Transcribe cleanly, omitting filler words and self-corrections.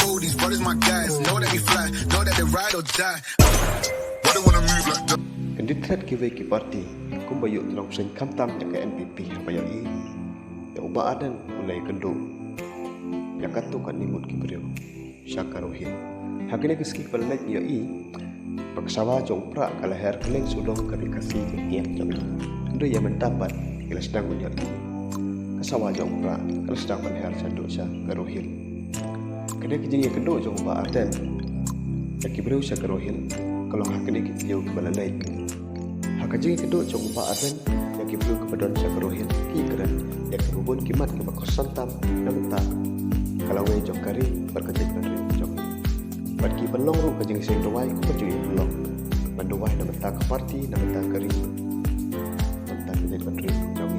Oh, these brothers my guys. Know that we fly, know that they ride or die. Why they wanna move like that? Kandidat kiwai ki parti kumbayu tulong sen kantam yang ke NPP bayo i ya uba adan mulai kendo ya katu kan nimut ki beriu syakarohin hakine kiski pelek yo i paksawa jong pra kalaher keleng sulong kami kasih tiang jong kendo ya mendapat kila sedang yo i kasawa jong pra kala sedang menher sadu syakarohin kene kijing ya kendo jong uba adan ya ki beriu syakarohin kalau hakine ki yo balalai hakajing kedua jong upa adan yang kiblu kepadon syakarohin ki keran yang kerubun kimat ke bakos santam namenta kalau we jong kari berkecil pada jong bagi belong ru kajing sing dowai ku perju belong mandowai namenta ke parti namenta kari namenta menjadi menteri jong